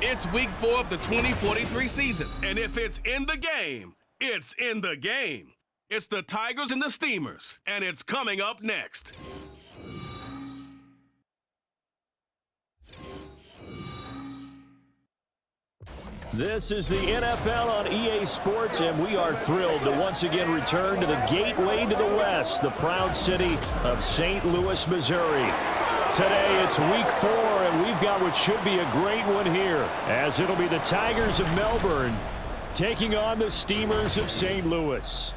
It's week 4 of the 2043 season, and if it's in the game, it's in the game. It's the Tigers and the Steamers, and it's coming up next. This is the NFL on EA Sports, and we are thrilled to once again return to the gateway to the West, the proud city of St. Louis, Missouri. Today, it's week 4, and we've got what should be a great one here, as it'll be the Tigers of Melbourne taking on the Steamers of St. Louis.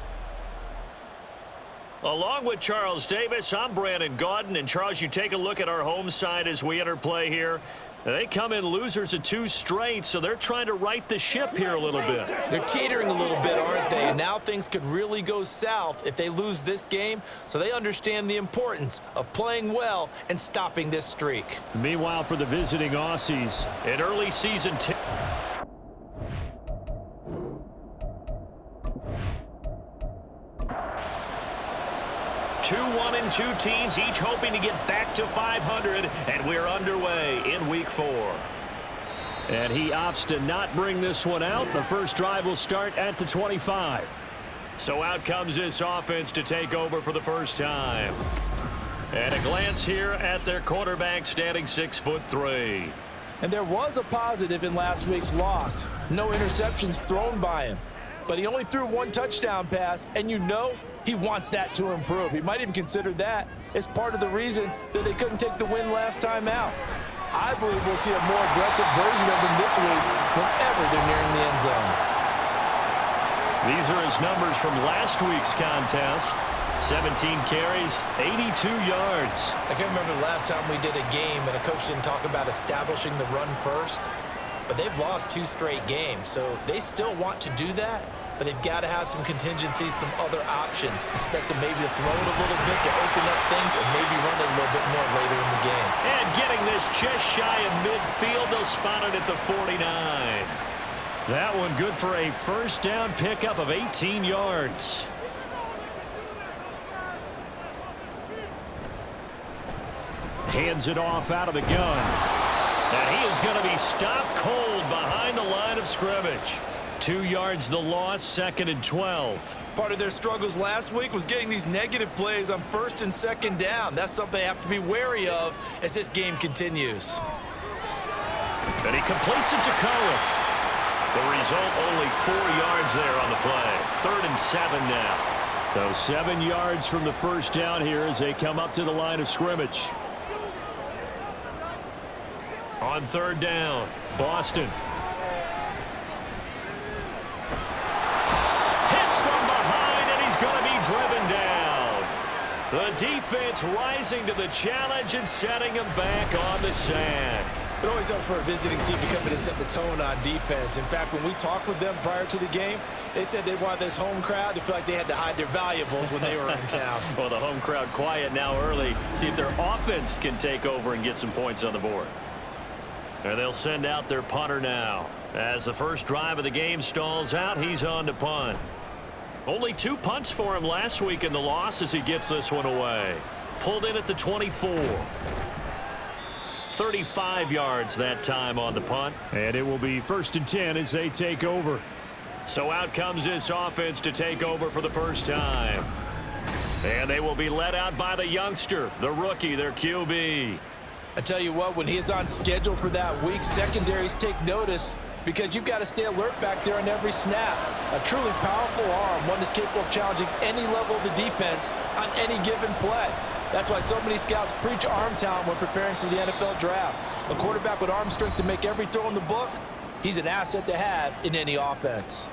Along with Charles Davis, I'm Brandon Gaudin, and Charles, you take a look at our home side as we enter play here. They come in losers of 2 straight, so they're trying to right the ship here a little bit. They're teetering a little bit, aren't they? And now things could really go south if they lose this game, so they understand the importance of playing well and stopping this streak. Meanwhile, for the visiting Aussies, in early season 2. Two 1-2 teams, each hoping to get back to 500, and we're underway in week 4. And he opts to not bring this one out. The first drive will start at the 25. So out comes this offense to take over for the first time. And a glance here at their quarterback, standing 6'3". And there was a positive in last week's loss. No interceptions thrown by him. But he only threw 1 touchdown pass, and you know he wants that to improve. He might even consider that as part of the reason that they couldn't take the win last time out. I believe we'll see a more aggressive version of him this week whenever they're nearing the end zone. These are his numbers from last week's contest. 17 carries, 82 yards. I can remember the last time we did a game and a coach didn't talk about establishing the run first. But they've lost 2 straight games, so they still want to do that. But they've got to have some contingencies, some other options. Expect them maybe to throw it a little bit to open up things and maybe run it a little bit more later in the game. And getting this just shy of midfield, they'll spot it at the 49. That one good for a first down pickup of 18 yards. Hands it off out of the gun. And he is going to be stopped cold behind the line of scrimmage. 2 yards the loss, 2nd and 12. Part of their struggles last week was getting these negative plays on 1st and 2nd down. That's something they have to be wary of as this game continues. And he completes it to Cohen. The result, only 4 yards there on the play. 3rd and 7 now. So 7 yards from the first down here as they come up to the line of scrimmage. On 3rd down, Boston. Hit from behind, and he's going to be driven down. The defense rising to the challenge and setting him back on the sack. It always helps for a visiting team to come in and set the tone on defense. In fact, when we talked with them prior to the game, they said they wanted this home crowd to feel like they had to hide their valuables when they were in town. Well, the home crowd quiet now early. See if their offense can take over and get some points on the board. And they'll send out their punter now. As the first drive of the game stalls out, he's on to punt. Only 2 punts for him last week in the loss as he gets this one away. Pulled in at the 24. 35 yards that time on the punt. And it will be 1st and 10 as they take over. So out comes this offense to take over for the first time. And they will be led out by the youngster, the rookie, their QB. I tell you what, when he is on schedule for that week, secondaries take notice because you've got to stay alert back there on every snap. A truly powerful arm, one that's capable of challenging any level of the defense on any given play. That's why so many scouts preach arm talent when preparing for the NFL draft. A quarterback with arm strength to make every throw in the book, he's an asset to have in any offense.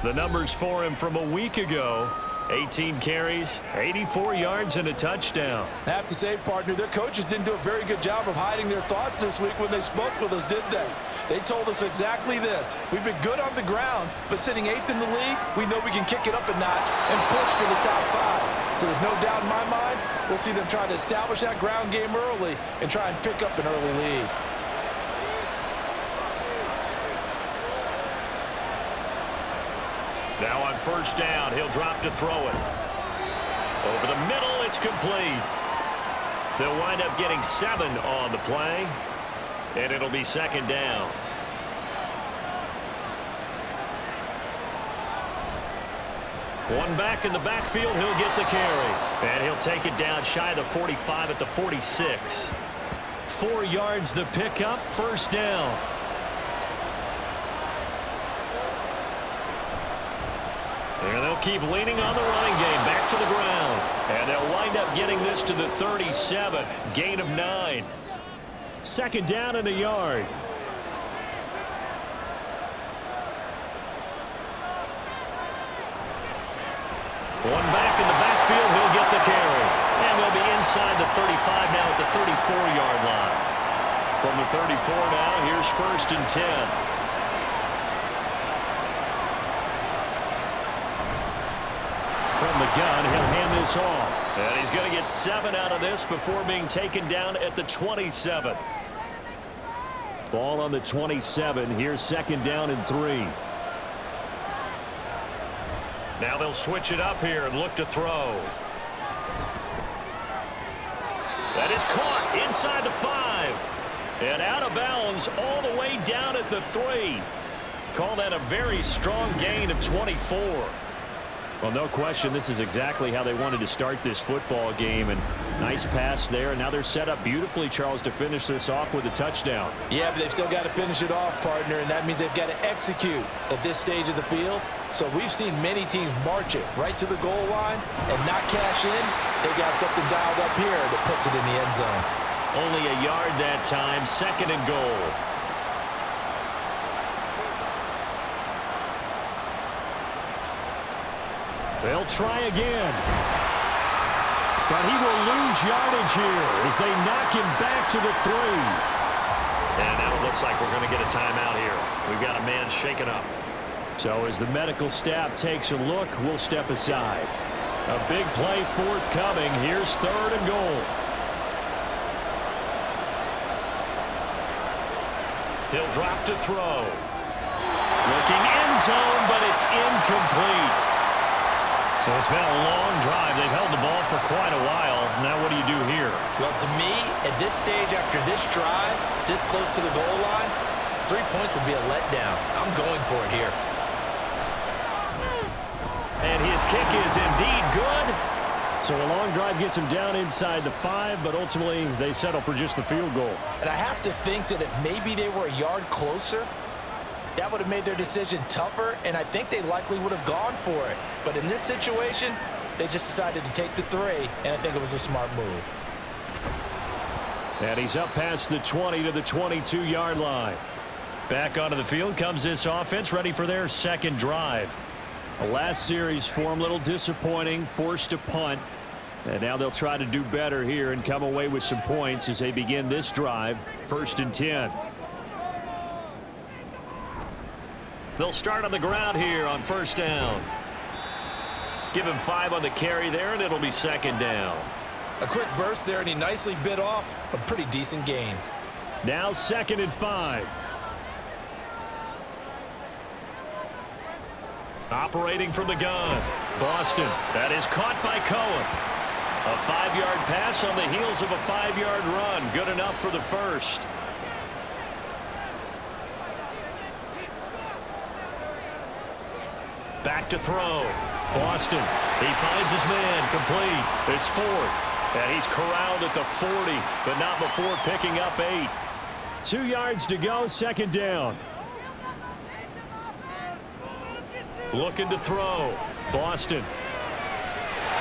The numbers for him from a week ago. 18 carries, 84 yards, and a touchdown. I have to say, partner, their coaches didn't do a very good job of hiding their thoughts this week when they spoke with us, did they? They told us exactly this. We've been good on the ground, but sitting 8th in the league, we know we can kick it up a notch and push for the top 5. So there's no doubt in my mind, we'll see them try to establish that ground game early and try and pick up an early lead. Now on 1st down, he'll drop to throw it. Over the middle, it's complete. They'll wind up getting 7 on the play. and it'll be second down. One back in the backfield, he'll get the carry. And he'll take it down shy of the 45 at the 46. 4 yards the pickup, first down. And they'll keep leaning on the running game, back to the ground. And they'll wind up getting this to the 37, gain of 9. Second down and a yard. One back in the backfield, he'll get the carry. And they'll be inside the 35 now at the 34-yard line. From the 34 now, here's first and 10. From the gun, he'll hand this off. And he's going to get 7 out of this before being taken down at the 27. Ball on the 27. Here's second down and 3. Now they'll switch it up here and look to throw. That is caught inside the 5. And out of bounds all the way down at the 3. Call that a very strong gain of 24. Well, no question, this is exactly how they wanted to start this football game. And nice pass there. And now they're set up beautifully, Charles, to finish this off with a touchdown. Yeah, but they've still got to finish it off, partner, and that means they've got to execute at this stage of the field. So we've seen many teams march it right to the goal line and not cash in. They got something dialed up here that puts it in the end zone. Only a yard that time, second and goal. They'll try again. But he will lose yardage here as they knock him back to the 3. And now it looks like we're going to get a timeout here. We've got a man shaken up. So as the medical staff takes a look, we'll step aside. A big play forthcoming. Here's third and goal. He'll drop to throw. Looking end zone, but it's incomplete. So it's been a long drive. They've held the ball for quite a while. Now what do you do here? Well, to me, at this stage after this drive, this close to the goal line, 3 points would be a letdown. I'm going for it here. And his kick is indeed good. So a long drive gets him down inside the 5, but ultimately they settle for just the field goal. And I have to think that if maybe they were a yard closer, that would have made their decision tougher, and I think they likely would have gone for it. But in this situation, they just decided to take the 3, and I think it was a smart move. And he's up past the 20 to the 22-yard line. Back onto the field comes this offense, ready for their second drive. The last series for them, a little disappointing, forced to punt. And now they'll try to do better here and come away with some points as they begin this drive, first and 10. They'll start on the ground here on first down. Give him 5 on the carry there, and it'll be second down. A quick burst there, and he nicely bit off a pretty decent gain. Now second and 5. Operating from the gun. Boston. That is caught by Cohen. A 5-yard pass on the heels of a 5-yard run. Good enough for the first. Back to throw. Boston. He finds his man. Complete. It's Ford. And he's corralled at the 40, but not before picking up 8. 2 yards to go, second down. Looking to throw. Boston.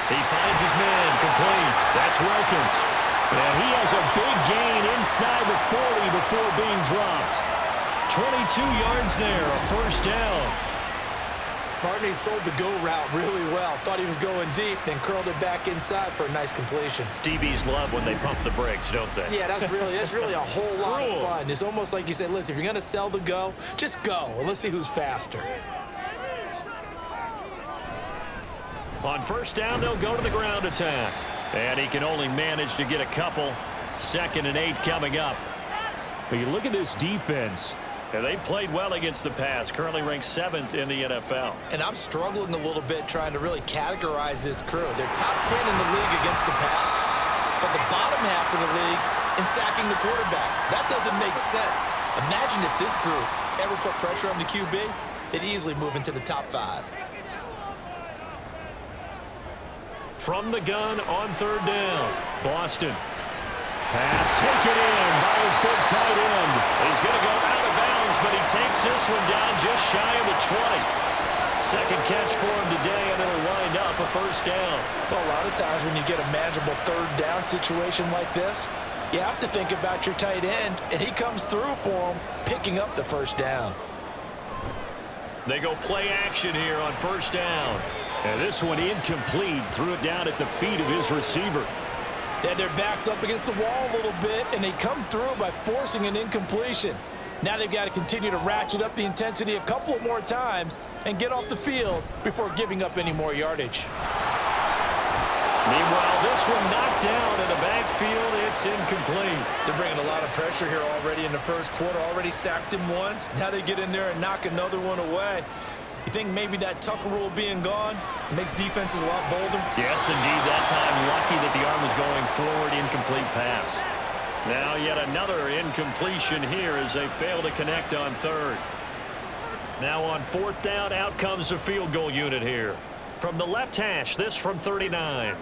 He finds his man. Complete. That's Wilkins. And he has a big gain inside the 40 before being dropped. 22 yards there, a first down. Barney sold the go route really well. Thought he was going deep, then curled it back inside for a nice completion. DBs love when they pump the brakes, don't they? Yeah, that's really a whole lot of fun. It's almost like you said, listen, if you're going to sell the go, just go. And let's see who's faster. On first down, they'll go to the ground attack. And he can only manage to get a couple. Second and 8 coming up. But you look at this defense. And they've played well against the pass, currently ranked 7th in the NFL. And I'm struggling a little bit trying to really categorize this crew. They're top 10 in the league against the pass, but the bottom half of the league and sacking the quarterback. That doesn't make sense. Imagine if this group ever put pressure on the QB, they'd easily move into the top 5. From the gun on third down, Boston. Pass taken in by his big tight end. He's going to go out of bounds, but he takes this one down just shy of the 20. Second catch for him today, and it'll wind up a first down. Well, a lot of times when you get a manageable third down situation like this, you have to think about your tight end, and he comes through for him, picking up the first down. They go play action here on first down. And this one incomplete. Threw it down at the feet of his receiver. They had their backs up against the wall a little bit, and they come through by forcing an incompletion. Now they've got to continue to ratchet up the intensity a couple more times and get off the field before giving up any more yardage. Meanwhile, this one knocked down in the backfield. It's incomplete. They're bringing a lot of pressure here already in the first quarter. Already sacked him once. Now they get in there and knock another one away. You think maybe that Tucker rule being gone makes defenses a lot bolder? Yes, indeed. That time, lucky that the arm was going forward. Incomplete pass. Now yet another incompletion here as they fail to connect on third. Now on fourth down, out comes the field goal unit here. From the left hash, this from 39.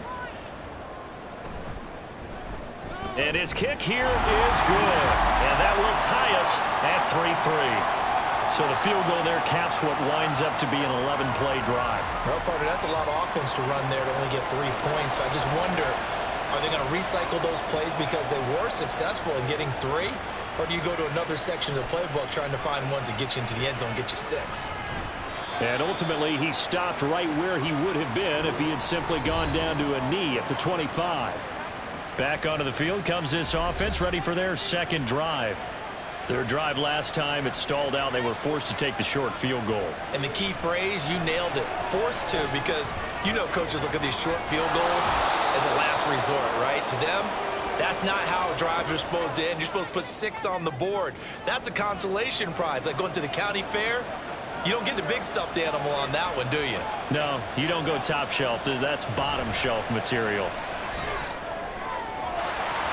And his kick here is good. And that will tie us at 3-3. So the field goal there caps what winds up to be an 11-play drive. Well, partner, that's a lot of offense to run there to only get 3 points. I just wonder, are they going to recycle those plays because they were successful in getting 3? Or do you go to another section of the playbook trying to find ones that get you into the end zone and get you 6? And ultimately, he stopped right where he would have been if he had simply gone down to a knee at the 25. Back onto the field comes this offense, ready for their second drive. Their drive last time, it stalled out. They were forced to take the short field goal. And the key phrase, you nailed it, forced to, because you know coaches look at these short field goals as a last resort, right? To them, that's not how drives are supposed to end. You're supposed to put 6 on the board. That's a consolation prize. Like going to the county fair, you don't get the big stuffed animal on that one, do you? No, you don't go top shelf. That's bottom shelf material.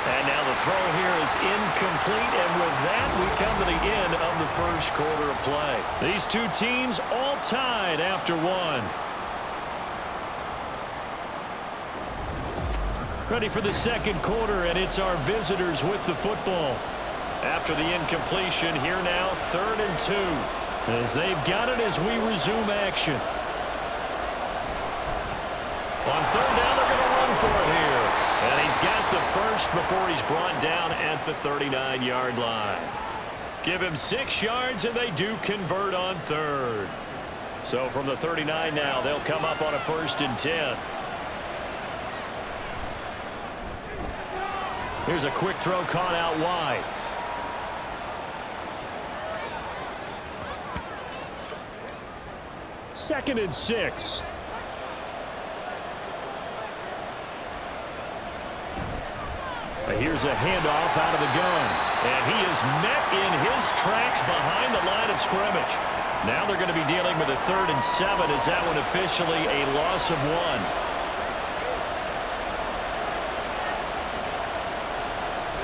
And now the throw here is incomplete, and with that, we come to the end of the first quarter of play. These two teams all tied after one. Ready for the second quarter, and it's our visitors with the football. After the incompletion, here now, 3rd and 2. As they've got it as we resume action. On 3rd down, they're going to run for it here. And he's got the first before he's brought down at the 39-yard line. Give him 6 yards, and they do convert on 3rd. So from the 39 now, they'll come up on a 1st and 10. Here's a quick throw caught out wide. Second and 6. Here's a handoff out of the gun. And he is met in his tracks behind the line of scrimmage. Now they're going to be dealing with a 3rd and 7 as that one officially a loss of 1.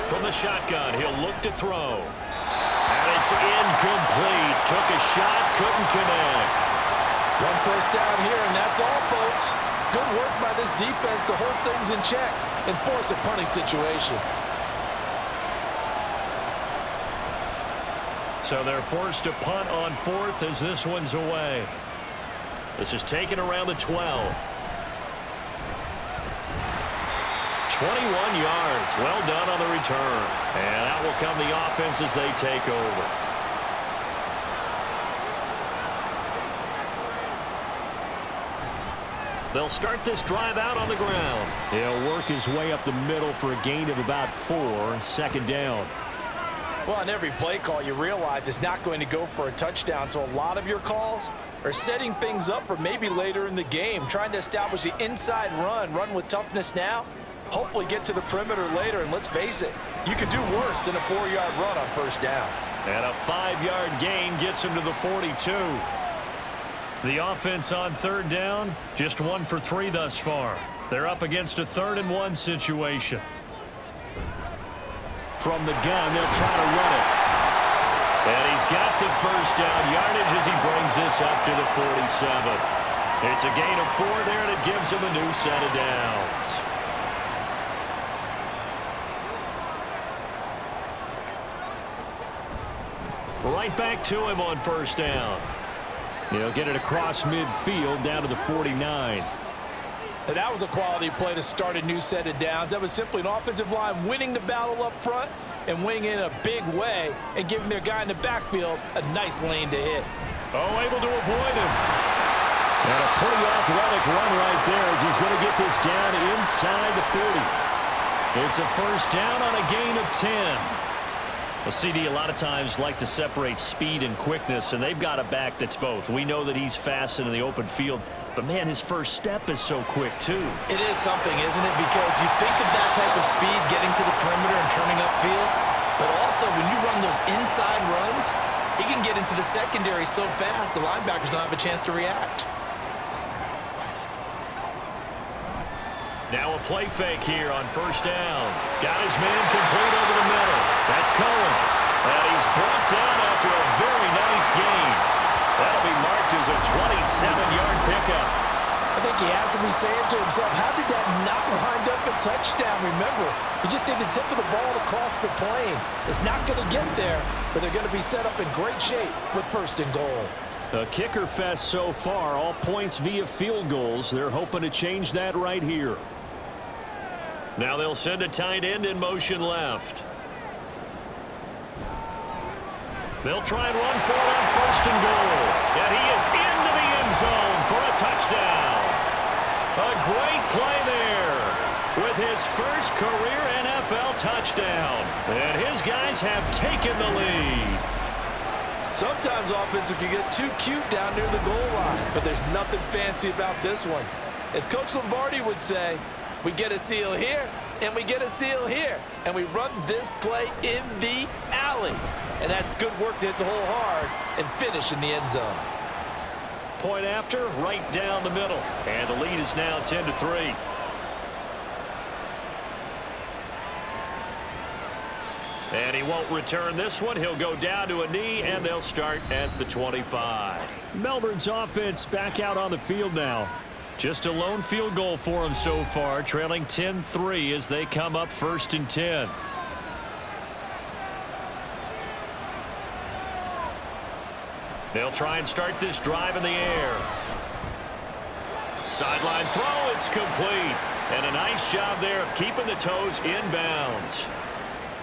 From the shotgun, he'll look to throw. And it's incomplete. Took a shot, couldn't connect. 1 first down here, and that's all, folks. Good work by this defense to hold things in check and force a punting situation. So they're forced to punt on 4th as this one's away. This is taken around the 12. 21 yards. Well done on the return. And out will come the offense as they take over. They'll start this drive out on the ground. He'll work his way up the middle for a gain of about 4, 2nd down. Well, on every play call, you realize it's not going to go for a touchdown, so a lot of your calls are setting things up for maybe later in the game, trying to establish the inside run with toughness now, hopefully get to the perimeter later, and let's face it, you could do worse than a 4-yard run on 1st down. And a 5-yard gain gets him to the 42. The offense on 3rd down, just 1 for 3 thus far. They're up against a 3rd and 1 situation. from the gun. They'll try to run it. And he's got the first down yardage as he brings this up to the 47. It's a gain of 4 there, and it gives him a new set of downs. Right back to him on first down. He'll get it across midfield down to the 49. And that was a quality play to start a new set of downs. That was simply an offensive line winning the battle up front and winning in a big way and giving their guy in the backfield a nice lane to hit. Oh, able to avoid him. And a pretty athletic run right there as he's going to get this down inside the 40. It's a first down on a gain of 10. Well, CD, a lot of times like to separate speed and quickness, and they've got a back that's both. We know that he's fast in the open field, but, man, his first step is so quick, too. It is something, isn't it? Because you think of that type of speed getting to the perimeter and turning upfield, but also when you run those inside runs, he can get into the secondary so fast the linebackers don't have a chance to react. Now a play fake here on first down. Got his man complete over the middle. That's Cohen. And he's brought down after a very nice gain. That'll be marked as a 27-yard pickup. I think he has to be saying to himself, how did that not wind up a touchdown? Remember, you just need the tip of the ball to cross the plane. It's not going to get there, but they're going to be set up in great shape with first and goal. A kicker fest so far, all points via field goals. They're hoping to change that right here. Now they'll send a tight end in motion left. They'll try and run for it on first and goal. And he is into the end zone for a touchdown. A great play there with his first career NFL touchdown. And his guys have taken the lead. Sometimes offenses can get too cute down near the goal line, but there's nothing fancy about this one. As Coach Lombardi would say, we get a seal here, and we get a seal here. And we run this play in the alley. And that's good work to hit the hole hard and finish in the end zone. Point after, right down the middle. And the lead is now 10-3. And he won't return this one. He'll go down to a knee, and they'll start at the 25. Melbourne's offense back out on the field now. Just a lone field goal for them so far, trailing 10-3 as they come up first and 10. They'll try and start this drive in the air. Sideline throw, it's complete. And a nice job there of keeping the toes in bounds.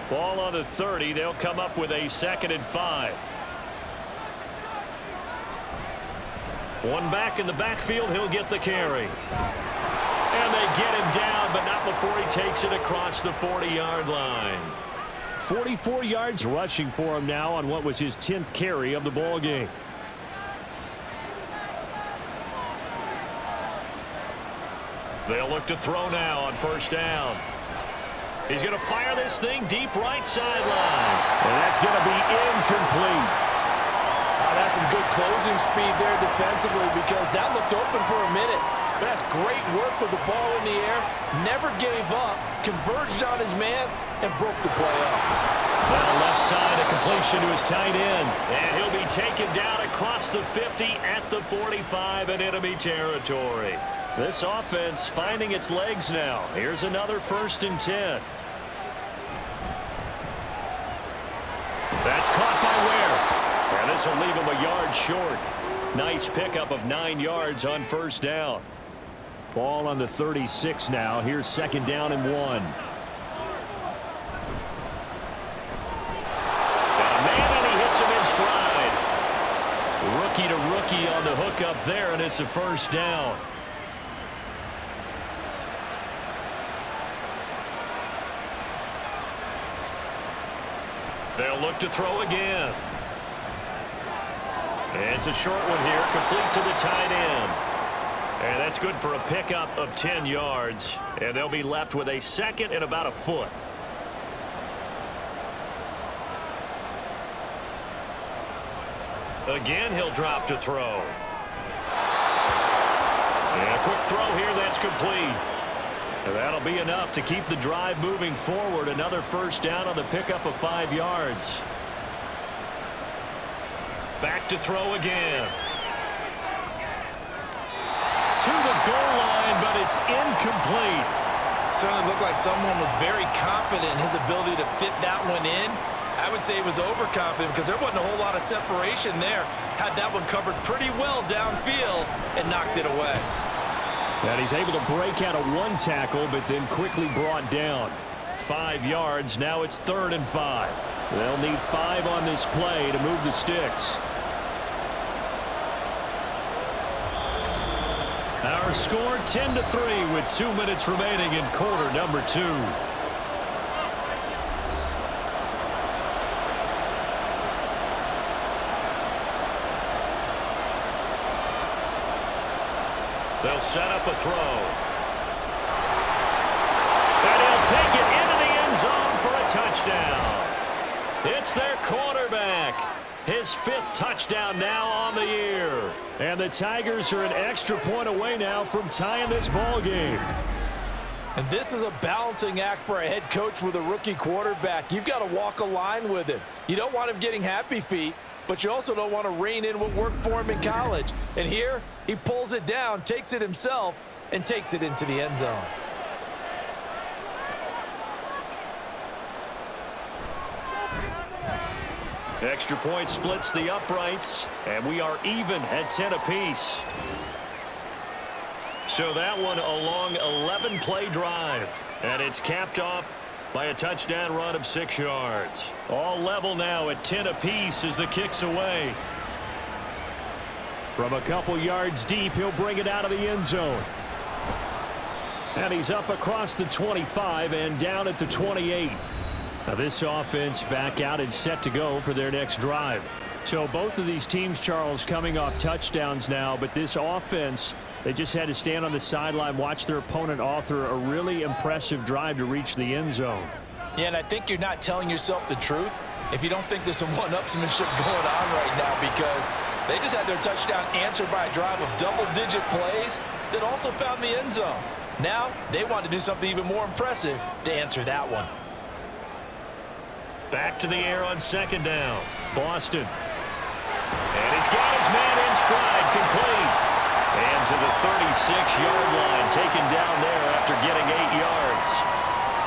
Ball on the 30, they'll come up with a 2nd and 5. One back in the backfield, he'll get the carry. And they get him down, but not before he takes it across the 40-yard line. 44 yards rushing for him now on what was his 10th carry of the ball game. They'll look to throw now on first down. He's going to fire this thing deep right sideline. And that's going to be incomplete. That's some good closing speed there defensively because that looked open for a minute. But that's great work with the ball in the air. Never gave up, converged on his man, and broke the play up. Now left side, a completion to his tight end. And he'll be taken down across the 50 at the 45 in enemy territory. This offense finding its legs now. Here's another 1st and 10. That's caught by Ware. And this will leave him a yard short. Nice pickup of 9 yards on first down. Ball on the 36 now. Here's 2nd down and 1. Got a man, and he hits him in stride. Rookie to rookie on the hook up there, and it's a first down. They'll look to throw again. It's a short one here, complete to the tight end. And that's good for a pickup of 10 yards. And they'll be left with a 2nd and about a foot. Again, he'll drop to throw. And a quick throw here, that's complete. And that'll be enough to keep the drive moving forward. Another first down on the pickup of 5 yards. Back to throw again. To the goal line, but it's incomplete. Certainly looked like someone was very confident in his ability to fit that one in. I would say he was overconfident because there wasn't a whole lot of separation there. Had that one covered pretty well downfield and knocked it away. And he's able to break out of 1 tackle, but then quickly brought down. 5 yards. Now it's 3rd and 5. They'll need 5 on this play to move the sticks. Our score 10-3 with 2 minutes remaining in quarter number 2. They'll set up a throw. And he'll take it into the end zone for a touchdown. It's their quarterback. His 5th touchdown now on the year. And the Tigers are an extra point away now from tying this ball game. And this is a balancing act for a head coach with a rookie quarterback. You've got to walk a line with him. You don't want him getting happy feet, but you also don't want to rein in what worked for him in college. And here, he pulls it down, takes it himself, and takes it into the end zone. Extra point splits the uprights, and we are even at 10 apiece. So that one a long 11-play drive, and it's capped off by a touchdown run of 6 yards. All level now at 10 apiece as the kick's away. From a couple yards deep, he'll bring it out of the end zone. And he's up across the 25 and down at the 28. Now this offense back out and set to go for their next drive. So both of these teams, Charles, coming off touchdowns now, but this offense, they just had to stand on the sideline, watch their opponent author a really impressive drive to reach the end zone. Yeah, and I think you're not telling yourself the truth if you don't think there's some one-upsmanship going on right now, because they just had their touchdown answered by a drive of double-digit plays that also found the end zone. Now they want to do something even more impressive to answer that one. Back to the air on 2nd down. Boston. And he's got his man in stride, complete. And to the 36-yard line, taken down there after getting 8 yards.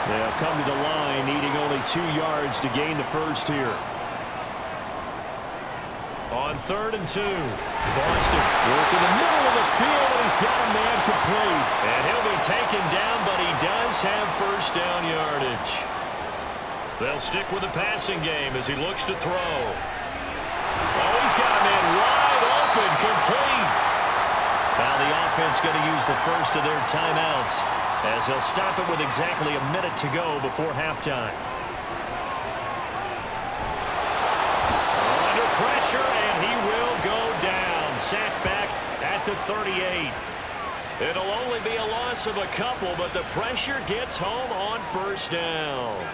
They'll come to the line, needing only 2 yards to gain the first here. On 3rd and 2, Boston working the middle of the field, and he's got a man complete. And he'll be taken down, but he does have first down yardage. They'll stick with the passing game as he looks to throw. Oh, he's got a man wide open, complete. Now the offense going to use the first of their timeouts as they'll stop it with exactly a minute to go before halftime. Under pressure, and he will go down. Sacked back at the 38. It'll only be a loss of a couple, but the pressure gets home on first down.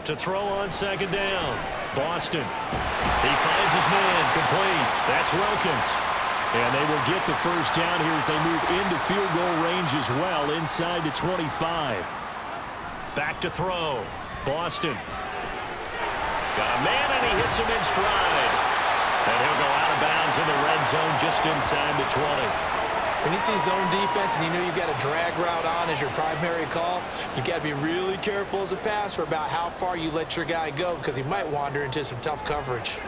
To throw on 2nd down. Boston. He finds his man, complete. That's Wilkins. And they will get the first down here as they move into field goal range as well inside the 25. Back to throw. Boston. Got a man, and he hits him in stride. And he'll go out of bounds in the red zone just inside the 20. When you see zone defense and you know you've got a drag route on as your primary call, you got to be really careful as a passer about how far you let your guy go, because he might wander into some tough coverage.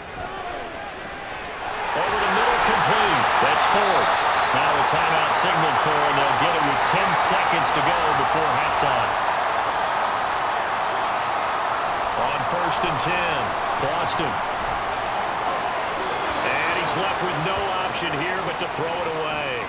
Over the middle, complete. That's 4. Now a timeout signaled for, and they'll get it with 10 seconds to go before halftime. On 1st and 10, Boston. And he's left with no option here but to throw it away.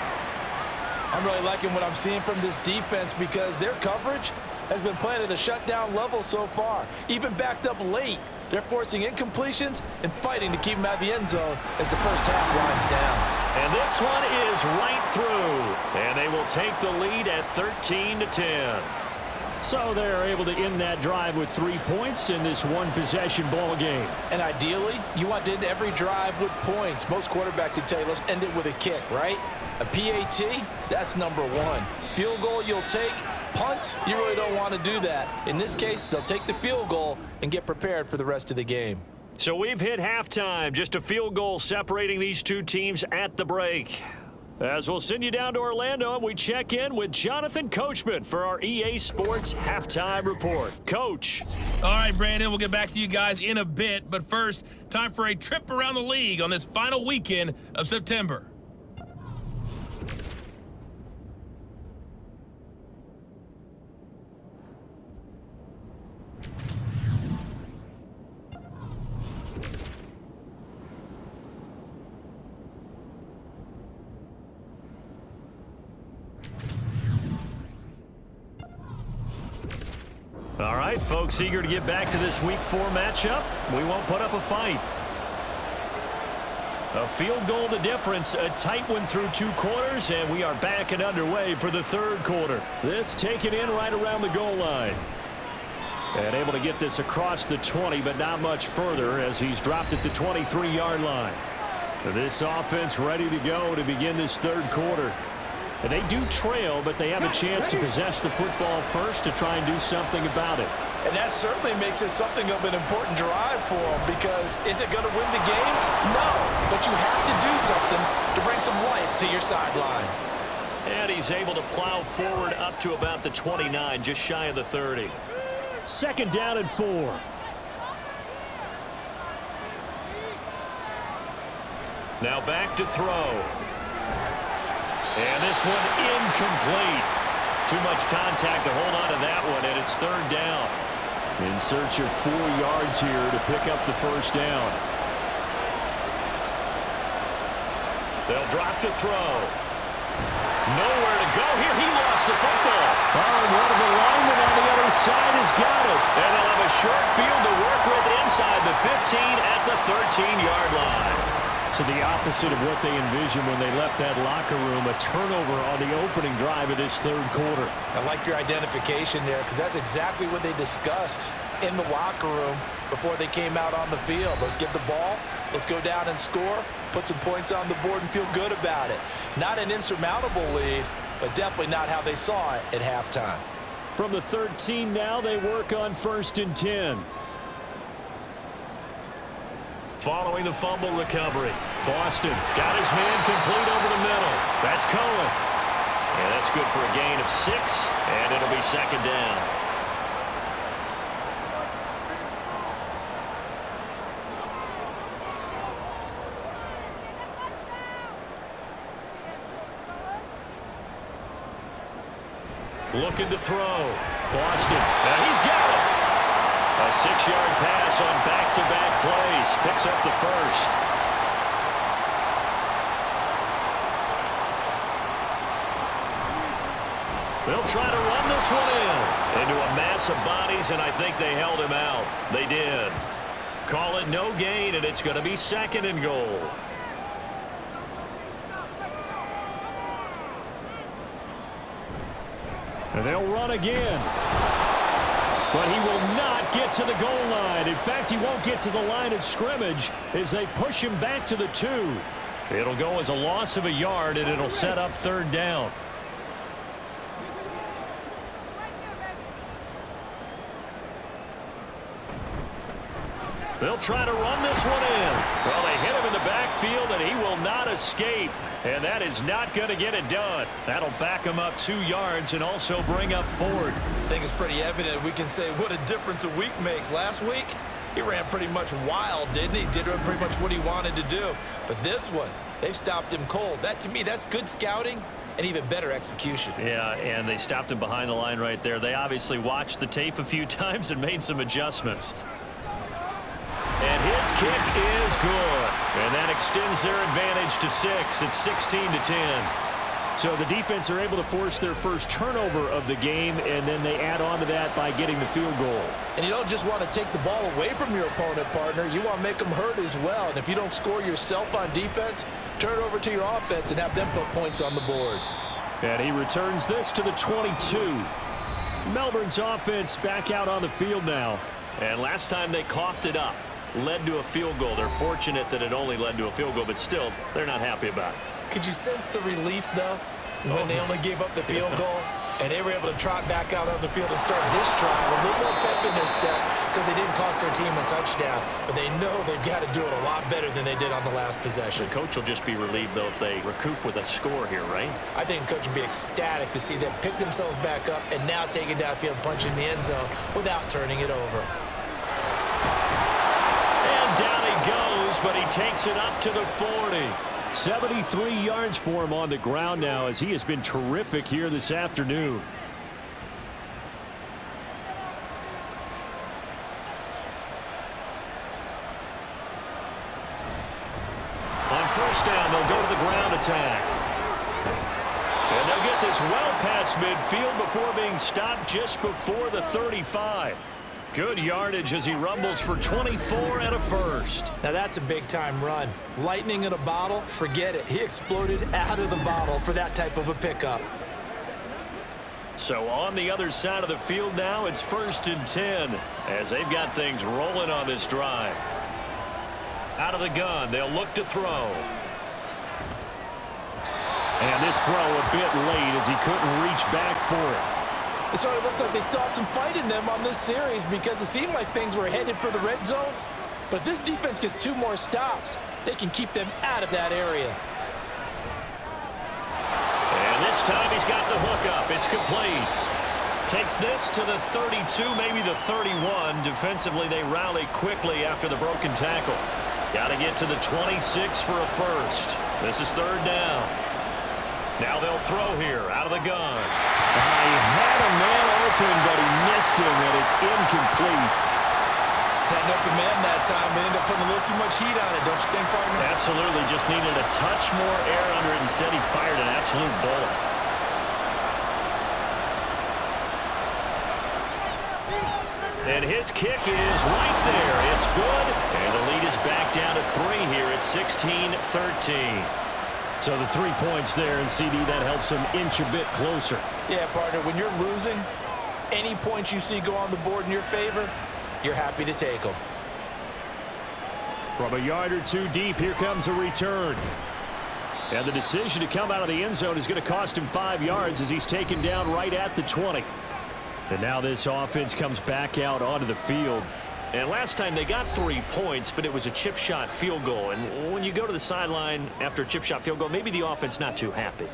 I'm really liking what I'm seeing from this defense, because their coverage has been playing at a shutdown level so far. Even backed up late, they're forcing incompletions and fighting to keep them out of the end zone as the first half winds down. And this one is right through. And they will take the lead at 13-10. So they're able to end that drive with 3 points in this one-possession ball game. And ideally, you want to end every drive with points. Most quarterbacks would tell you, let's end it with a kick, right? A PAT, that's number one. Field goal you'll take. Punts, you really don't want to do that. In this case, they'll take the field goal and get prepared for the rest of the game. So we've hit halftime. Just a field goal separating these two teams at the break. As we'll send you down to Orlando, and we check in with Jonathan Coachman for our EA Sports Halftime Report. Coach. All right, Brandon, we'll get back to you guys in a bit. But first, time for a trip around the league on this final weekend of September. All right, folks, eager to get back to this Week 4 matchup. We won't put up a fight. A field goal the difference, a tight one through 2 quarters, and we are back and underway for the 3rd quarter. This taken in right around the goal line. And able to get this across the 20, but not much further as he's dropped at the 23-yard line. This offense ready to go to begin this 3rd quarter. And they do trail, but they have a chance to possess the football first to try and do something about it. And that certainly makes it something of an important drive for them, because is it going to win the game? No, but you have to do something to bring some life to your sideline. And he's able to plow forward up to about the 29, just shy of the 30. 2nd down and 4. Now back to throw. And this one incomplete. Too much contact to hold on to that one, and it's 3rd down. In search of 4 yards here to pick up the 1st down. They'll drop to throw. Nowhere to go here. He lost the football. Oh, and one of the linemen on the other side has got it. And they'll have a short field to work with inside the 15 at the 13-yard line. So the opposite of what they envisioned when they left that locker room, a turnover on the opening drive of this 3rd quarter. I like your identification there, because that's exactly what they discussed in the locker room before they came out on the field. Let's get the ball, let's go down and score, put some points on the board and feel good about it. Not an insurmountable lead, but definitely not how they saw it at halftime. From the 13 now, they work on 1st and 10. Following the fumble recovery, Boston got his man complete over the middle. That's Cohen. And that's good for a gain of 6, and it'll be 2nd down. Looking to throw. Boston. Now he's got it. A 6-yard pass on back-to-back plays. Picks up the 1st. They'll try to run this one in. Into a mass of bodies, and I think they held him out. They did. Call it no gain, and it's going to be 2nd and goal. And they'll run again. But he will not get to the goal line. In fact, he won't get to the line of scrimmage as they push him back to the 2. It'll go as a loss of a yard, and it'll set up 3rd down. They'll try to run this one in. Well, they hit him in the backfield, and he will not escape. And that is not going to get it done. That'll back him up 2 yards and also bring up 4th. I think it's pretty evident. We can say what a difference a week makes. Last week, he ran pretty much wild, didn't he? Did pretty much what he wanted to do. But this one, they've stopped him cold. That, to me, that's good scouting and even better execution. Yeah, and they stopped him behind the line right there. They obviously watched the tape a few times and made some adjustments. And his kick is good. And that extends their advantage to 6. It's 16-10. So the defense are able to force their first turnover of the game, and then they add on to that by getting the field goal. And you don't just want to take the ball away from your opponent, partner. You want to make them hurt as well. And if you don't score yourself on defense, turn it over to your offense and have them put points on the board. And he returns this to the 22. Melbourne's offense back out on the field now. And last time they coughed it up, led to a field goal. They're fortunate that it only led to a field goal, but still, they're not happy about it. Could you sense the relief, though, when they only gave up the field goal? And they were able to trot back out on the field and start this drive with a little more pep in their step because they didn't cost their team a touchdown. But they know they've got to do it a lot better than they did on the last possession. The coach will just be relieved, though, if they recoup with a score here, right? I think the coach would be ecstatic to see them pick themselves back up and now take it downfield and punch in the end zone without turning it over. And down he goes, but he takes it up to the 40. 73 yards for him on the ground now as he has been terrific here this afternoon. On first down, they'll go to the ground attack. And they'll get this well past midfield before being stopped just before the 35. Good yardage as he rumbles for 24 and a first. Now that's a big-time run. Lightning in a bottle, forget it. He exploded out of the bottle for that type of a pickup. So on the other side of the field now, it's 1st and 10 as they've got things rolling on this drive. Out of the gun, they'll look to throw. And this throw a bit late as he couldn't reach back for it. It sort of looks like they still have some fight in them on this series because it seemed like things were headed for the red zone. But if this defense gets 2 more stops, they can keep them out of that area. And this time he's got the hook up. It's complete. Takes this to the 32, maybe the 31. Defensively, they rally quickly after the broken tackle. Got to get to the 26 for a first. This is 3rd down. Now they'll throw here out of the gun. He had a man open, but he missed him, and it's incomplete. Had an open man that time, but ended up putting a little too much heat on it, don't you think, partner? Absolutely. Just needed a touch more air under it. Instead, he fired an absolute bullet. And his kick is right there. It's good. And the lead is back down to 3 here at 16-13. So the 3 points there, and CD, that helps him inch a bit closer. Yeah, partner, when you're losing, any points you see go on the board in your favor, you're happy to take them. From a yard or 2 deep, here comes a return. And the decision to come out of the end zone is going to cost him 5 yards as he's taken down right at the 20. And now this offense comes back out onto the field. And last time they got 3 points, but it was a chip shot field goal. And when you go to the sideline after a chip shot field goal, maybe the offense not too happy.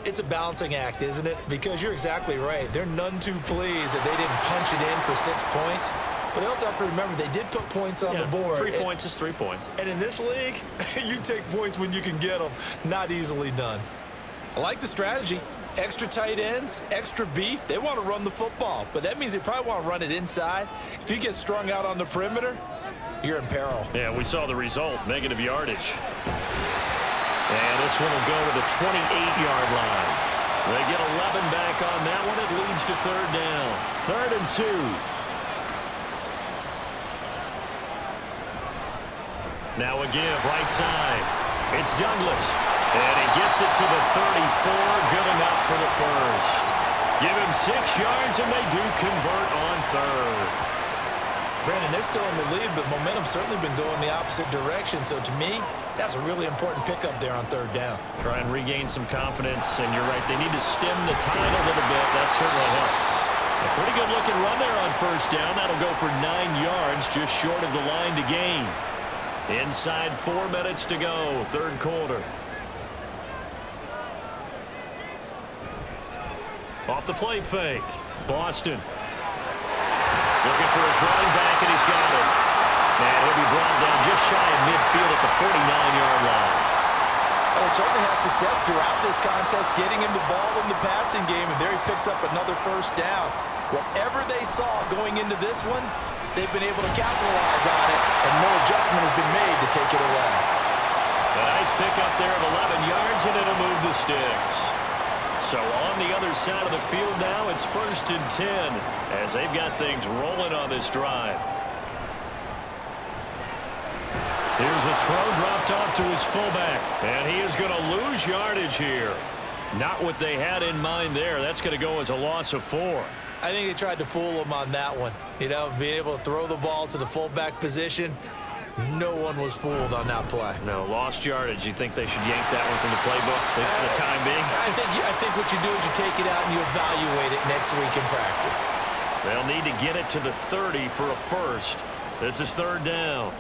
It's a balancing act, isn't it? Because you're exactly right. They're none too pleased that they didn't punch it in for 6 points. But they also have to remember they did put points on the board. 3 points is 3 points. And in this league, you take points when you can get them. Not easily done. I like the strategy. Extra tight ends, extra beef. They want to run the football, but that means they probably want to run it inside. If you get strung out on the perimeter, you're in peril. Yeah, we saw the result, negative yardage. And this one will go to the 28-yard line. They get 11 back on that one. It leads to 3rd down. 3rd and 2. Now a give, right side. It's Douglas. And he gets it to the 34, good enough for the first. Give him 6 yards, and they do convert on 3rd. Brandon, they're still in the lead, but momentum's certainly been going the opposite direction. So to me, that's a really important pickup there on 3rd down. Try and regain some confidence, and you're right, they need to stem the tide a little bit. That certainly helped. A pretty good-looking run there on 1st down. That'll go for 9 yards, just short of the line to gain. Inside 4 minutes to go, 3rd quarter. Off the play fake. Boston. Looking for his running back, and he's got it. And he'll be brought down just shy of midfield at the 49-yard line. Well, certainly had success throughout this contest, getting him the ball in the passing game, and there he picks up another 1st down. Whatever they saw going into this one, they've been able to capitalize on it, and no adjustment has been made to take it away. A nice pickup there of 11 yards, and it'll move the sticks. So on the other side of the field now, it's 1st and 10 as they've got things rolling on this drive. Here's a throw dropped off to his fullback, and he is going to lose yardage here. Not what they had in mind there. That's going to go as a loss of 4. I think they tried to fool him on that one. You know, being able to throw the ball to the fullback position. No one was fooled on that play. No, lost yardage. You think they should yank that one from the playbook for the time being? I think what you do is you take it out and you evaluate it next week in practice. They'll need to get it to the 30 for a first. This is third down.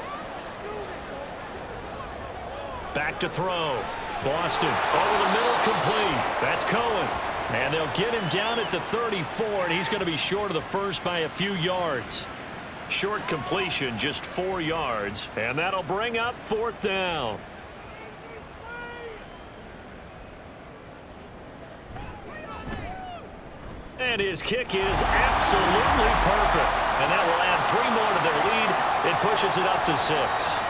Back to throw. Boston over the middle, complete. That's Cohen. And they'll get him down at the 34, and he's going to be short of the first by a few yards. Short completion, just 4 yards, and that'll bring up fourth down. And his kick is absolutely perfect. And that will add 3 more to their lead. It pushes it up to 6.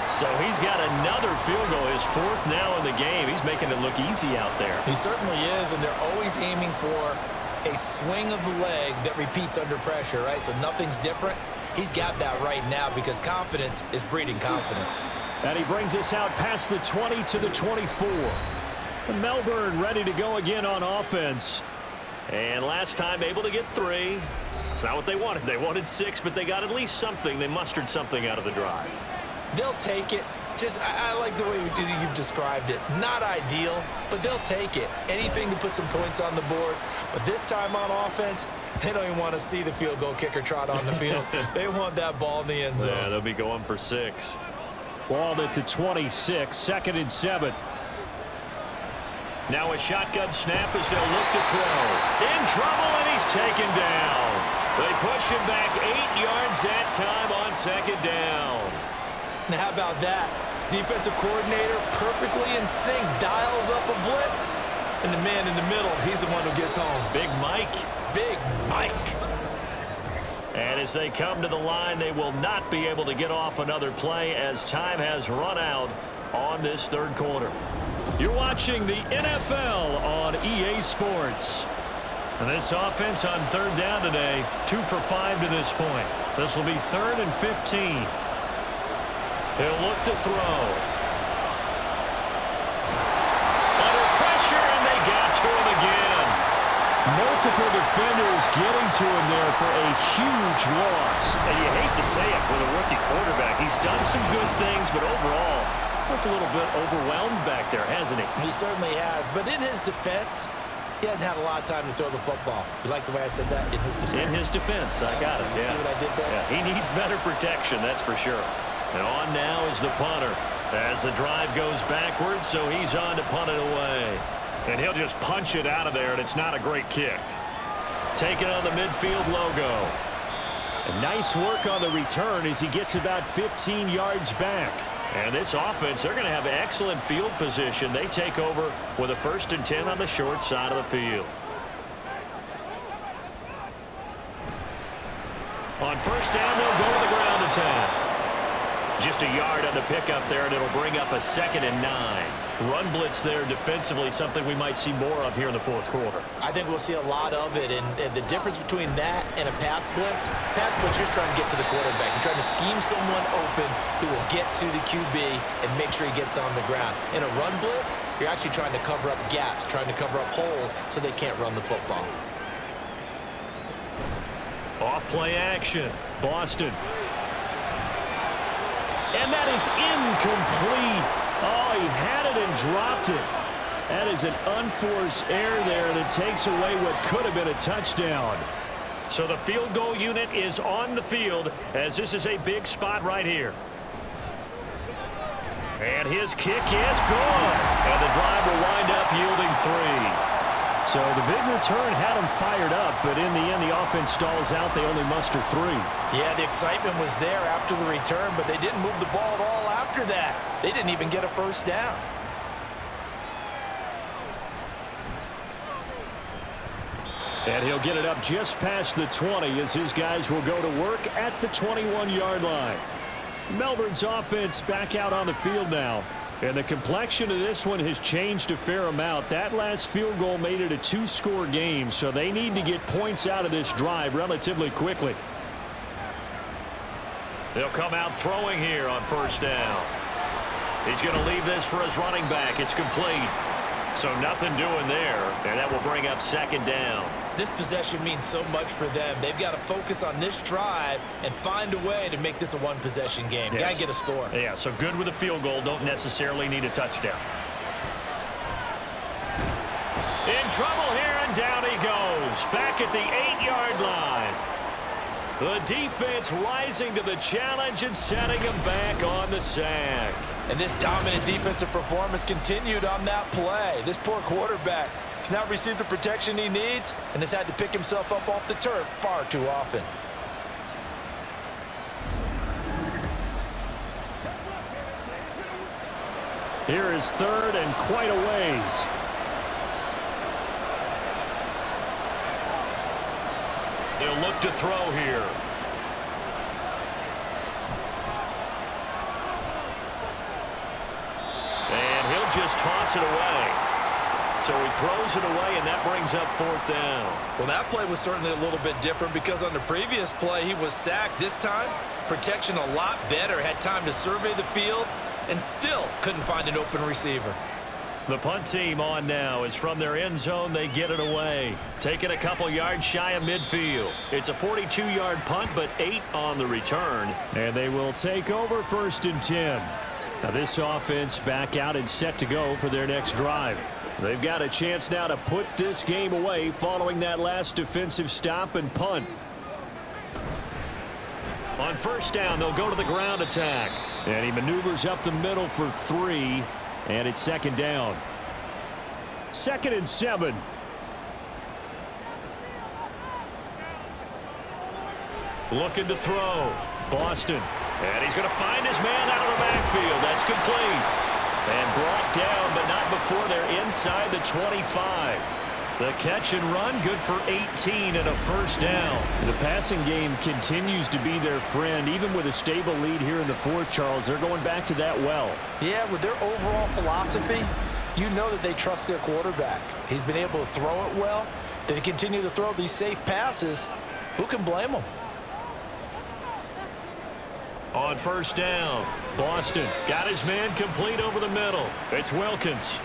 So he's got another field goal, his 4th now in the game. He's making it look easy out there. He certainly is, and they're always aiming for a swing of the leg that repeats under pressure, right? So nothing's different. He's got that right now because confidence is breeding confidence. And he brings us out past the 20 to the 24. Melbourne ready to go again on offense. And last time able to get 3. It's not what they wanted. They wanted 6, but they got at least something. They mustered something out of the drive. They'll take it. Just, I like the way you've described it. Not ideal, but they'll take it. Anything to put some points on the board. But this time on offense, they don't even want to see the field goal kicker trot on the field. They want that ball in the end zone. Yeah, they'll be going for 6. Balled at the 26, 2nd and 7. Now a shotgun snap as they'll look to throw. In trouble, and he's taken down. They push him back 8 yards that time on 2nd down. Now how about that? Defensive coordinator perfectly in sync, dials up a blitz. And the man in the middle, he's the one who gets home. Big Mike. Big Mike. And as they come to the line, they will not be able to get off another play as time has run out on this 3rd quarter. You're watching the NFL on EA Sports. And this offense on 3rd down today, 2 for 5 to this point. This will be 3rd and 15. He'll look to throw. Under pressure, and they got to him again. Multiple defenders getting to him there for a huge loss. And you hate to say it with a rookie quarterback. He's done some good things, but overall, looked a little bit overwhelmed back there, hasn't he? He certainly has. But in his defense, he hasn't had a lot of time to throw the football. You like the way I said that? In his defense. In his defense, I got it. See what I did there? Yeah, he needs better protection, that's for sure. And on now is the punter as the drive goes backwards, so he's on to punt it away. And he'll just punch it out of there, and it's not a great kick. Taking on the midfield logo. And nice work on the return as he gets about 15 yards back. And this offense, they're going to have excellent field position. They take over with a 1st and 10 on the short side of the field. On 1st down, they'll go to the ground attack. Just a yard on the pickup there, and it'll bring up a 2nd and 9. Run blitz there defensively, something we might see more of here in the 4th quarter. I think we'll see a lot of it, and the difference between that and a pass blitz, you're just trying to get to the quarterback. You're trying to scheme someone open who will get to the QB and make sure he gets on the ground. In a run blitz, you're actually trying to cover up gaps, trying to cover up holes so they can't run the football. Off play action, Boston. And that is incomplete. Oh, he had it and dropped it. That is an unforced error there that takes away what could have been a touchdown. So the field goal unit is on the field as this is a big spot right here. And his kick is good. And the drive will wind up yielding 3. So the big return had him fired up, but in the end, the offense stalls out. They only muster 3. Yeah, the excitement was there after the return, but they didn't move the ball at all after that. They didn't even get a 1st down. And he'll get it up just past the 20 as his guys will go to work at the 21-yard line. Melbourne's offense back out on the field now. And the complexion of this one has changed a fair amount. That last field goal made it a 2-score game, so they need to get points out of this drive relatively quickly. They'll come out throwing here on 1st down. He's going to leave this for his running back. It's complete. So nothing doing there, and that will bring up second down. This possession means so much for them. They've got to focus on this drive and find a way to make this a one-possession game. Yes. Got to get a score. Yeah, so good with a field goal. Don't necessarily need a touchdown. In trouble here, and down he goes. Back at the 8-yard line. The defense rising to the challenge and setting him back on the sack. And this dominant defensive performance continued on that play. This poor quarterback has not received the protection he needs and has had to pick himself up off the turf far too often. Here is third and quite a ways. They'll look to throw here. And he'll just toss it away. So he throws it away, and that brings up fourth down. Well, that play was certainly a little bit different because on the previous play, he was sacked. This time, protection a lot better. Had time to survey the field and still couldn't find an open receiver. The punt team on now is from their end zone. They get it away. Taking a couple yards shy of midfield. It's a 42-yard punt, but 8 on the return. And they will take over 1st and 10. Now this offense back out and set to go for their next drive. They've got a chance now to put this game away following that last defensive stop and punt. On first down, they'll go to the ground attack. And he maneuvers up the middle for 3. And it's second down. 2nd and 7. Looking to throw. Boston. And he's going to find his man out of the backfield. That's complete. And brought down, but not before they're inside the 25. The catch and run, good for 18 and a first down. The passing game continues to be their friend. Even with a stable lead here in the 4th, Charles, they're going back to that well. Yeah, with their overall philosophy, you know that they trust their quarterback. He's been able to throw it well. They continue to throw these safe passes. Who can blame them? On first down, Boston got his man complete over the middle. It's Wilkins.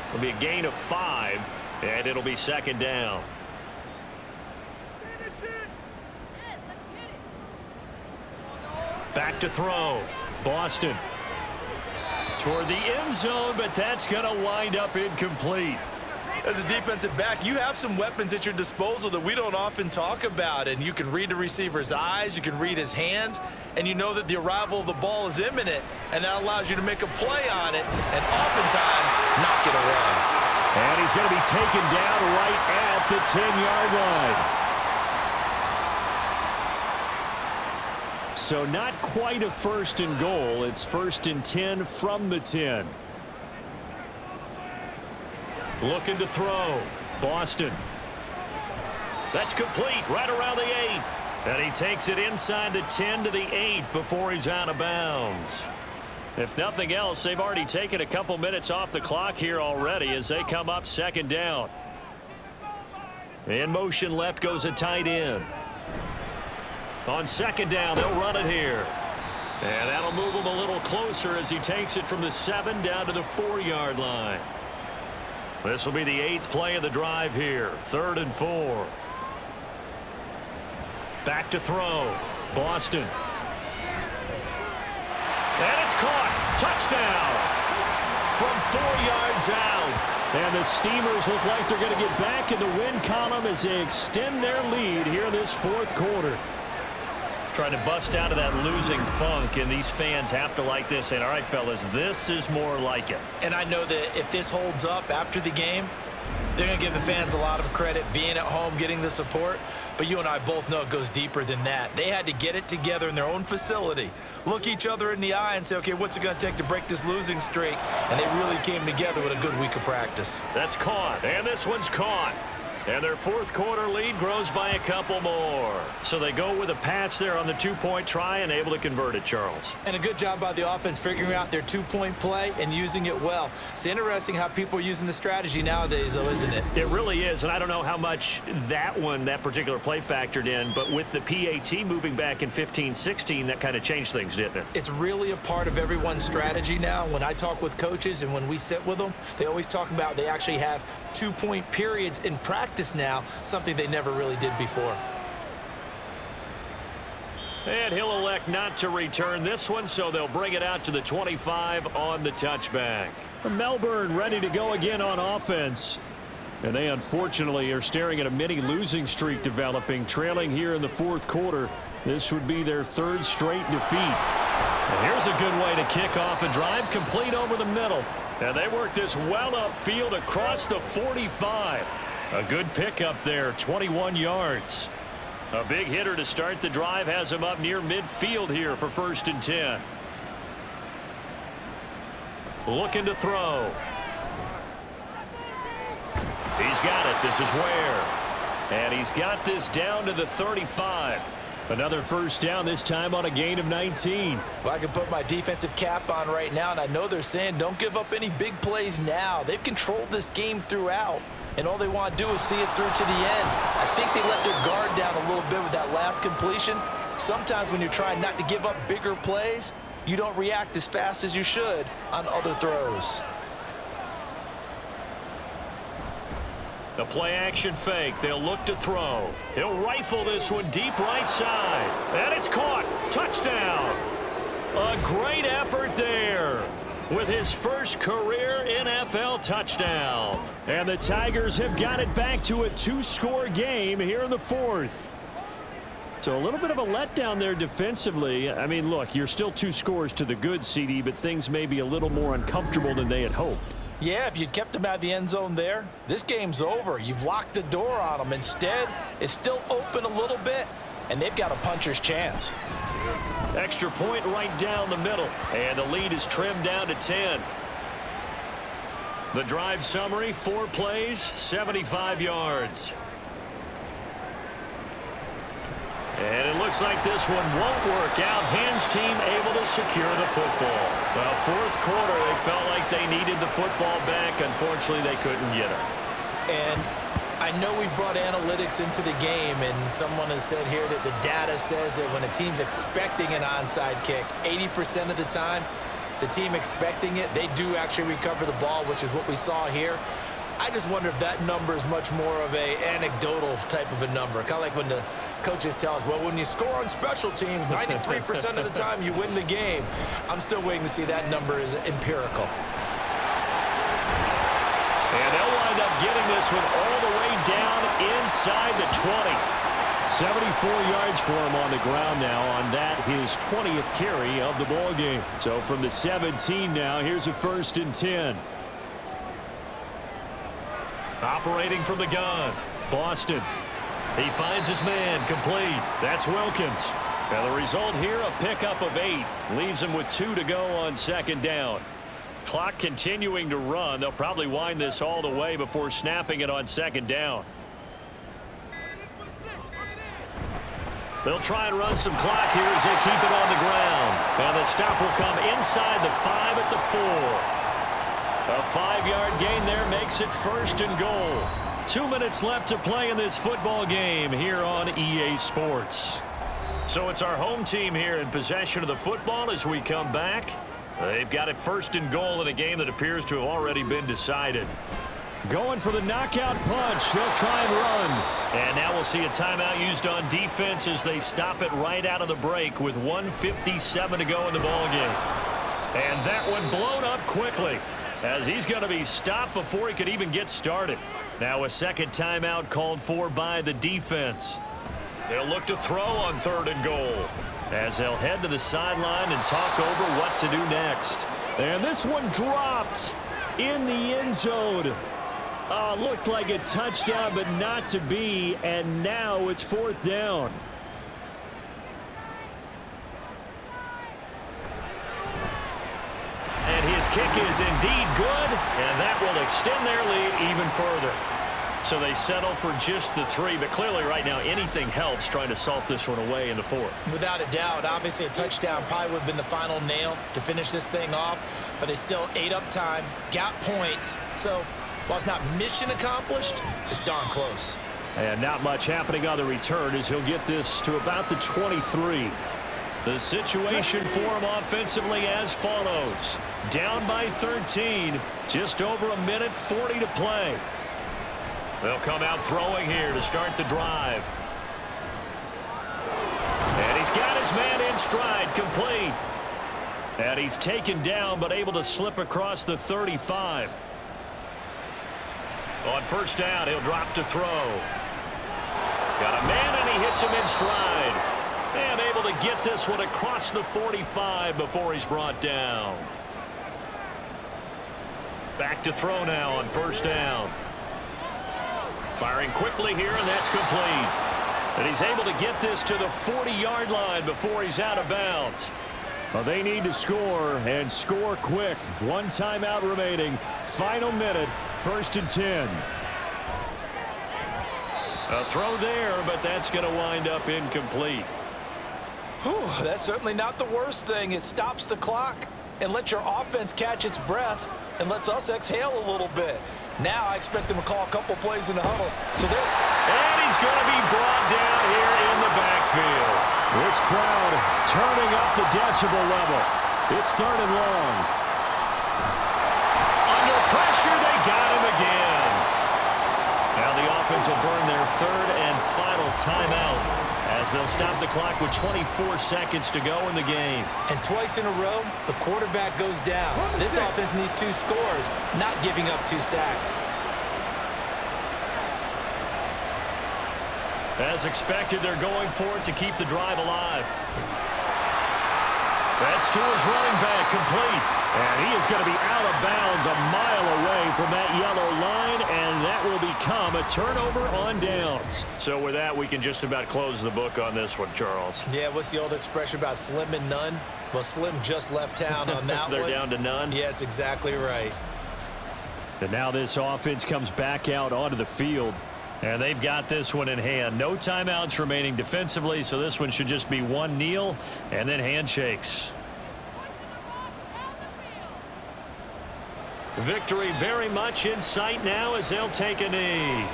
It'll be a gain of 5, and it'll be second down. Back to throw. Boston toward the end zone, but that's going to wind up incomplete. As a defensive back, you have some weapons at your disposal that we don't often talk about, and you can read the receiver's eyes, you can read his hands, and you know that the arrival of the ball is imminent, and that allows you to make a play on it and oftentimes knock it away. And he's going to be taken down right at the 10-yard line. So not quite a 1st and goal. It's 1st and 10 from the 10. Looking to throw. Boston. That's complete right around the 8. And he takes it inside the 10 to the 8 before he's out of bounds. If nothing else, they've already taken a couple minutes off the clock here already as they come up second down. In motion left goes a tight end. On second down, they'll run it here. And that'll move him a little closer as he takes it from the 7 down to the 4-yard line. This will be the 8th play of the drive here. 3rd and 4. Back to throw. Boston. And it's caught. Touchdown. From 4 yards out. And the Steamers look like they're going to get back in the win column as they extend their lead here in this 4th quarter. Trying to bust out of that losing funk, and these fans have to like this. And all right, fellas, this is more like it. And I know that if this holds up after the game, they're going to give the fans a lot of credit being at home, getting the support. But you and I both know it goes deeper than that. They had to get it together in their own facility, look each other in the eye and say, okay, what's it going to take to break this losing streak? And they really came together with a good week of practice. That's caught, and this one's caught. And their fourth quarter lead grows by a couple more. So they go with a pass there on the two-point try and able to convert it, Charles. And a good job by the offense figuring out their two-point play and using it well. It's interesting how people are using the strategy nowadays, though, isn't it? It really is, and I don't know how much that particular play factored in, but with the PAT moving back in 15-16, that kind of changed things, didn't it? It's really a part of everyone's strategy now. When I talk with coaches and when we sit with them, they always talk about they actually have two-point periods in practice now, something they never really did before. And he'll elect not to return this one, so they'll bring it out to the 25 on the touchback. Melbourne ready to go again on offense. And they unfortunately are staring at a mini losing streak developing, trailing here in the fourth quarter. This would be their third straight defeat. And here's a good way to kick off a drive, complete over the middle. And they work this well upfield across the 45. A good pickup there, 21 yards. A big hitter to start the drive has him up near midfield here for 1st and 10. Looking to throw. He's got it. This is Ware. And he's got this down to the 35. Another first down, this time on a gain of 19. Well, I can put my defensive cap on right now, and I know they're saying don't give up any big plays now. They've controlled this game throughout, and all they want to do is see it through to the end. I think they let their guard down a little bit with that last completion. Sometimes when you're trying not to give up bigger plays, you don't react as fast as you should on other throws. The play-action fake. They'll look to throw. He'll rifle this one deep right side. And it's caught. Touchdown. A great effort there with his first career NFL touchdown. And the Tigers have got it back to a two-score game here in the fourth. So a little bit of a letdown there defensively. I mean, look, you're still 2 scores to the good, CD, but things may be a little more uncomfortable than they had hoped. Yeah, if you'd kept them out of the end zone there, this game's over. You've locked the door on them. Instead, it's still open a little bit, and they've got a puncher's chance. Extra point right down the middle, and the lead is trimmed down to 10. The drive summary, 4 plays, 75 yards. And it looks like this one won't work out. Hams team able to secure the football. Well, fourth quarter, they felt like they needed the football back. Unfortunately, they couldn't get it. And I know we've brought analytics into the game, and someone has said here that the data says that when a team's expecting an onside kick, 80% of the time, the team expecting it, they do actually recover the ball, which is what we saw here. I just wonder if that number is much more of a anecdotal type of a number. Kind of like when the coaches tell us, well, when you score on special teams, 93% of the time you win the game. I'm still waiting to see that number is empirical. And they'll wind up getting this one all the way down inside the 20. 74 yards for him on the ground now on that, his 20th carry of the ball game. So from the 17 now, here's a 1st and 10. Operating from the gun, Boston. He finds his man, complete. That's Wilkins. And the result here, a pickup of 8. Leaves him with 2 to go on 2nd down. Clock continuing to run. They'll probably wind this all the way before snapping it on 2nd down. They'll try and run some clock here as they keep it on the ground. And the stop will come inside the 5 at the 4. A 5-yard gain there makes it 1st and goal. 2 minutes left to play in this football game here on EA Sports. So it's our home team here in possession of the football as we come back. They've got it 1st and goal in a game that appears to have already been decided. Going for the knockout punch. They'll try and run. And now we'll see a timeout used on defense as they stop it right out of the break with 1:57 to go in the ball game. And that one blown up quickly, as he's going to be stopped before he could even get started. Now a second timeout called for by the defense. They'll look to throw on 3rd and goal, as they'll head to the sideline and talk over what to do next. And this one dropped in the end zone. Looked like a touchdown, but not to be. And now it's 4th down. And his kick is indeed good, and that will extend their lead even further. So they settle for just the 3, but clearly right now anything helps trying to salt this one away in the 4th. Without a doubt, obviously a touchdown probably would have been the final nail to finish this thing off, but they still ate up time, got points. So while it's not mission accomplished, it's darn close. And not much happening on the return as he'll get this to about the 23. The situation for him offensively as follows. Down by 13, just over a minute 40 to play. They'll come out throwing here to start the drive. And he's got his man in stride, complete. And he's taken down but able to slip across the 35. On first down, he'll drop to throw. Got a man and he hits him in stride. And able to get this one across the 45 before he's brought down. Back to throw now on first down. Firing quickly here, and that's complete. And he's able to get this to the 40-yard line before he's out of bounds. Well, they need to score, and score quick. 1 timeout remaining. Final minute, 1st and 10. A throw there, but that's going to wind up incomplete. Whew, that's certainly not the worst thing. It stops the clock and lets your offense catch its breath and lets us exhale a little bit. Now I expect them to call a couple plays in the huddle. And he's going to be brought down here in the backfield. This crowd turning up the decibel level. It's 3rd and long. Under pressure, they got him again. Now the offense will burn their 3rd and final timeout as they'll stop the clock with 24 seconds to go in the game. And twice in a row, the quarterback goes down. This offense needs 2 scores, not giving up 2 sacks. As expected, they're going for it to keep the drive alive. That's to his running back, complete. And he is going to be out of bounds a mile away from that yellow line, and that will become a turnover on downs. So with that, we can just about close the book on this one, Charles. Yeah, what's the old expression about slim and none? Well, Slim just left town on that They're one. down to none? Yes, exactly right. And now this offense comes back out onto the field. And they've got this one in hand. No timeouts remaining defensively, so this one should just be 1 kneel and then handshakes. Victory very much in sight now as they'll take a knee.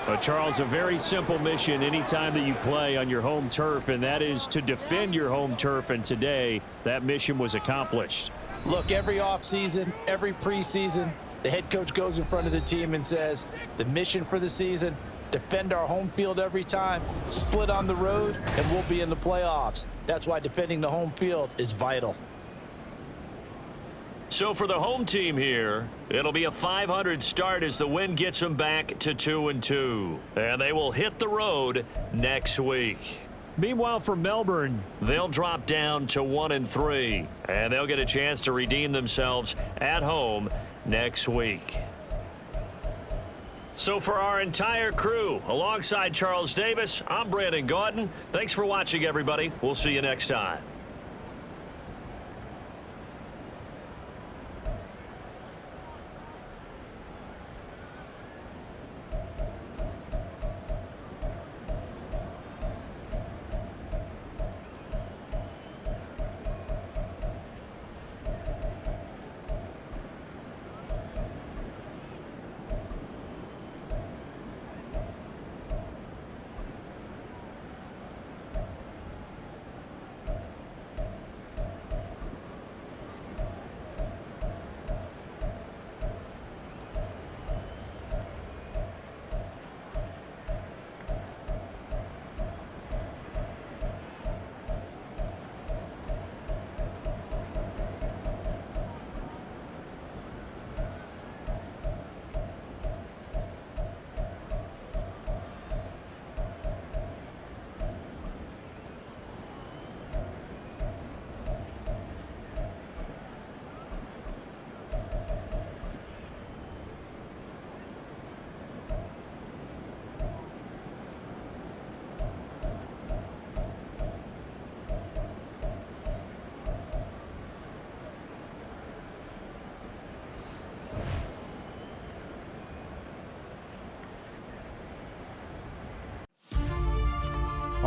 But Charles, a very simple mission anytime that you play on your home turf, and that is to defend your home turf. And today, that mission was accomplished. Look, every offseason, every preseason, the head coach goes in front of the team and says, the mission for the season, defend our home field every time, split on the road, and we'll be in the playoffs. That's why defending the home field is vital. So for the home team here, it'll be a 500 start as the win gets them back to 2-2. And they will hit the road next week. Meanwhile, for Melbourne, they'll drop down to 1-3. And they'll get a chance to redeem themselves at home next week. So for our entire crew, alongside Charles Davis, I'm Brandon Gaudin. Thanks for watching, everybody. We'll see you next time.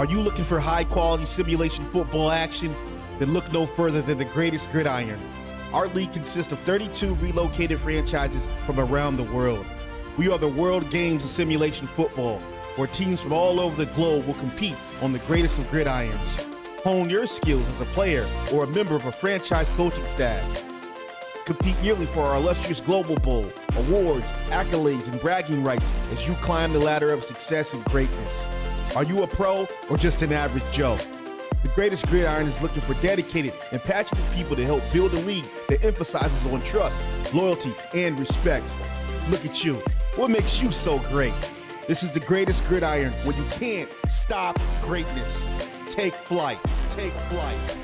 Are you looking for high-quality simulation football action? Then look no further than the greatest gridiron. Our league consists of 32 relocated franchises from around the world. We are the World Games of Simulation Football, where teams from all over the globe will compete on the greatest of gridirons. Hone your skills as a player or a member of a franchise coaching staff. Compete yearly for our illustrious Global Bowl, awards, accolades, and bragging rights as you climb the ladder of success and greatness. Are you a pro or just an average Joe? The Greatest Gridiron is looking for dedicated and passionate people to help build a league that emphasizes on trust, loyalty, and respect. Look at you. What makes you so great? This is the Greatest Gridiron, where you can't stop greatness. Take flight. Take flight.